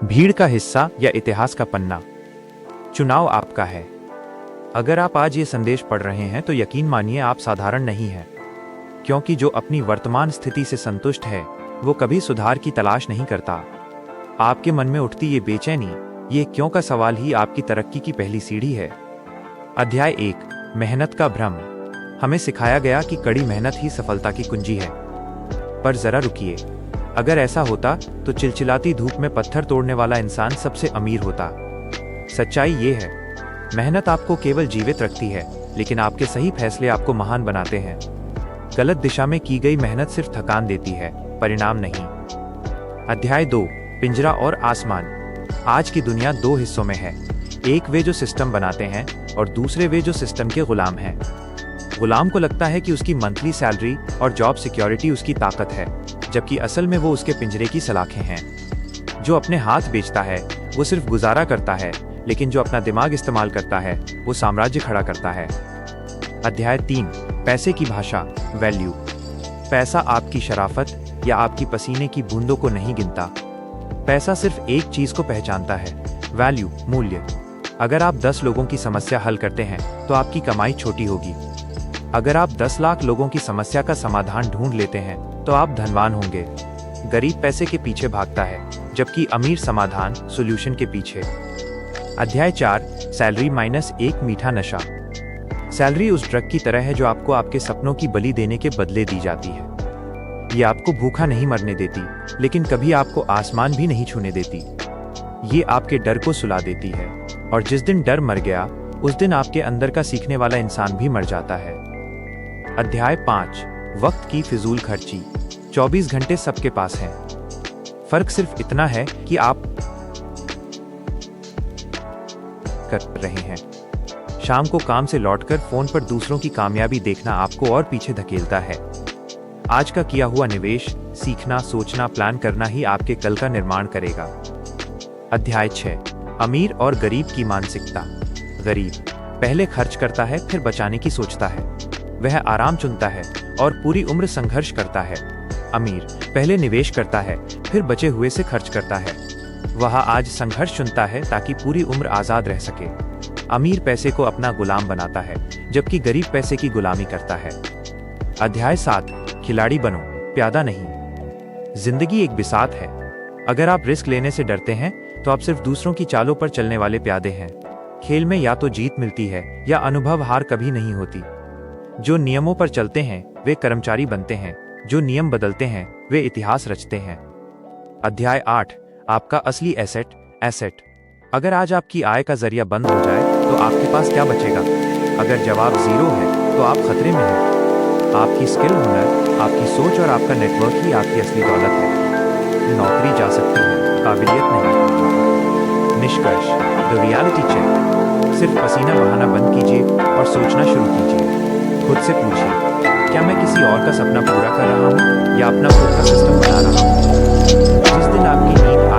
भीड़ का हिस्सा या इतिहास का पन्ना, चुनाव आपका है। अगर आप आज ये संदेश पढ़ रहे हैं तो यकीन मानिए आप साधारण नहीं हैं, क्योंकि जो अपनी वर्तमान स्थिति से संतुष्ट है वो कभी सुधार की तलाश नहीं करता। आपके मन में उठती ये बेचैनी, ये क्यों का सवाल ही आपकी तरक्की की पहली सीढ़ी है। अध्याय 1, मेहनत का भ्रम। हमें सिखाया गया कि कड़ी मेहनत ही सफलता की कुंजी है। पर जरा रुकिए, अगर ऐसा होता तो चिलचिलाती धूप में पत्थर तोड़ने वाला इंसान सबसे अमीर होता। सच्चाई ये है, मेहनत आपको केवल जीवित रखती है, लेकिन आपके सही फैसले आपको महान बनाते हैं। गलत दिशा में की गई मेहनत सिर्फ थकान देती है, परिणाम नहीं। अध्याय 2, पिंजरा और आसमान। आज की दुनिया दो हिस्सों में है, एक वे जो सिस्टम बनाते हैं और दूसरे वे जो सिस्टम के गुलाम हैं। गुलाम को लगता है कि उसकी मंथली सैलरी और जॉब सिक्योरिटी उसकी ताकत है, जबकि असल में वो उसके पिंजरे की सलाखें हैं। जो अपने हाथ बेचता है वो सिर्फ गुजारा करता है, लेकिन जो अपना दिमाग इस्तेमाल करता है वो साम्राज्य खड़ा करता है। अध्याय 3, पैसे की भाषा, वैल्यू। पैसा आपकी शराफत या आपकी पसीने की बूंदों को नहीं गिनता। पैसा सिर्फ एक चीज को पहचानता है, वैल्यू, मूल्य। अगर आप 10 लोगों की समस्या हल करते हैं तो आपकी कमाई छोटी होगी। अगर आप 10 लाख लोगों की समस्या का समाधान ढूंढ लेते हैं तो आप धनवान होंगे। गरीब पैसे के पीछे भागता है, जबकि अमीर समाधान, सॉल्यूशन के पीछे। अध्याय 4, सैलरी माइनस एक मीठा नशा। सैलरी उस ड्रग की तरह है जो आपको आपके सपनों की बलि देने के बदले दी जाती है। ये आपको भूखा नहीं मरने देती, लेकिन कभी आपको आसमान भी नहीं छूने देती। ये आपके डर को सुला देती है, और जिस दिन डर मर गया उस दिन आपके अंदर का सीखने वाला इंसान भी मर जाता है। अध्याय 5, वक्त की फिजूल खर्ची। 24 घंटे सबके पास हैं। फर्क सिर्फ इतना है कि आप कर रहे हैं। शाम को काम से लौटकर फोन पर दूसरों की कामयाबी देखना आपको और पीछे धकेलता है। आज का किया हुआ निवेश, सीखना, सोचना, प्लान करना ही आपके कल का निर्माण करेगा। अध्याय 6, अमीर और गरीब की मानसिकता। गरीब पहले खर्च करता है, फिर बचाने की सोचता है। वह आराम चुनता है और पूरी उम्र संघर्ष करता है। अमीर पहले निवेश करता है, फिर बचे हुए से खर्च करता है। वह आज संघर्ष चुनता है ताकि पूरी उम्र आजाद रह सके। अमीर पैसे को अपना गुलाम बनाता है, जबकि गरीब पैसे की गुलामी करता है। अध्याय 7, खिलाड़ी बनो, प्यादा नहीं। जिंदगी एक बिसात है। अगर आप रिस्क लेने से डरते हैं तो आप सिर्फ दूसरों की चालों पर चलने वाले प्यादे हैं। खेल में या तो जीत मिलती है या अनुभव, हार कभी नहीं होती। जो नियमों पर चलते हैं वे कर्मचारी बनते हैं, जो नियम बदलते हैं वे इतिहास रचते हैं। अध्याय 8, आपका असली एसेट। अगर आज आपकी आय का जरिया बंद हो जाए तो आपके पास क्या बचेगा? अगर जवाब 0 है तो आप खतरे में हैं। आपकी स्किल, हुनर, आपकी सोच और आपका नेटवर्क ही आपकी असली दौलत है। नौकरी जा सकती है, काबिलियत नहीं। निष्कर्ष, द रियलिटी चेक। सिर्फ पसीना बहाना बंद कीजिए और सोचना शुरू कीजिए। खुद से पूछिए, क्या मैं किसी और का सपना पूरा कर रहा हूँ या अपना खुद का सिस्टम बना रहा हूँ? जिस दिन आपकी नींद